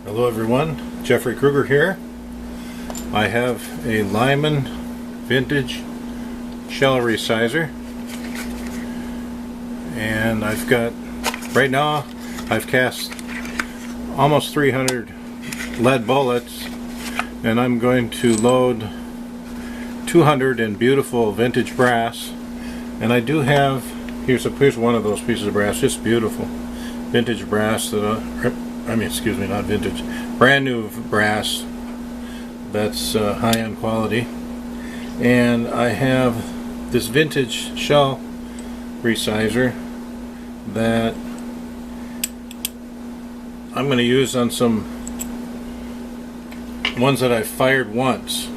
Hello everyone, Jeffrey Krueger here. I have a Lyman Vintage Shell Resizer, and I've got, right now I've cast almost 300 lead bullets, and I'm going to load 200 in beautiful vintage brass. And I do have, here's one of those pieces of brass, just beautiful vintage brass that excuse me, not vintage, brand new brass that's high-end quality. And I have this vintage shell resizer that I'm going to use on some ones that I've fired once,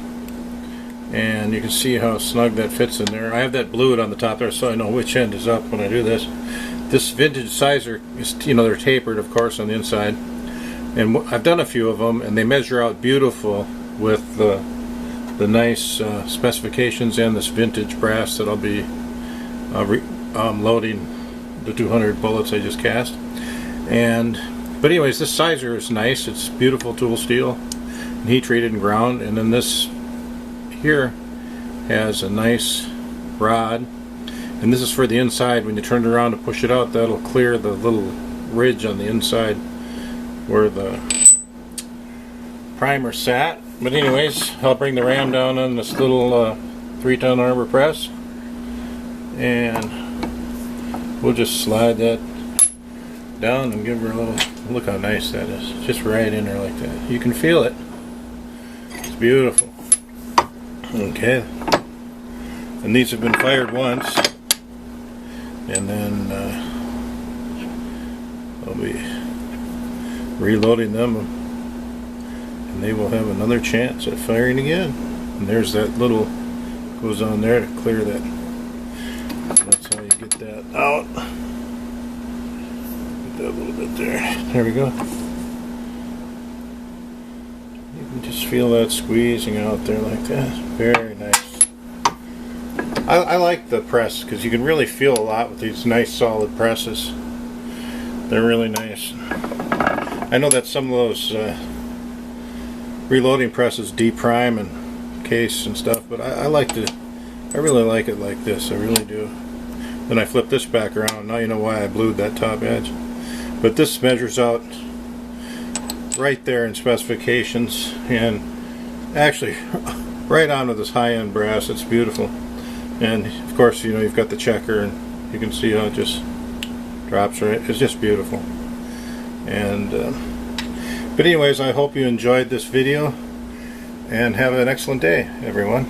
and you can see how snug that fits in there. I have that blued on the top there so I know which end is up when I do this. This vintage sizer is, they're tapered of course on the inside, and I've done a few of them and they measure out beautiful with the nice specifications and this vintage brass that I'll be loading the 200 bullets I just cast. But anyways, this sizer is nice. It's beautiful tool steel, heat treated and ground, and then this here has a nice rod, and this is for the inside. When you turn it around to push it out, that'll clear the little ridge on the inside where the primer sat. But anyways, I'll bring the ram down on this little 3-ton Arbor Press, and we'll just slide that down and give her a little, look how nice that is, just right in there like that. You can feel it. It's beautiful. Okay, and these have been fired once, and then I'll be reloading them, and they will have another chance at firing again. And there's that little, goes on there to clear that. That's how you get that out. Get that a little bit there. There we go. You can just feel that squeezing out there like that. Very nice. I like the press because you can really feel a lot with these nice solid presses. They're really nice. I know that some of those reloading presses deprime and case and stuff, but I really like it like this. I really do. Then I flip this back around. Now you know why I blued that top edge. But this measures out right there in specifications, and actually right onto this high-end brass. It's beautiful. And of course, you've got the checker, and you can see how it just drops right. It's just beautiful. And but anyways, I hope you enjoyed this video, and have an excellent day, everyone.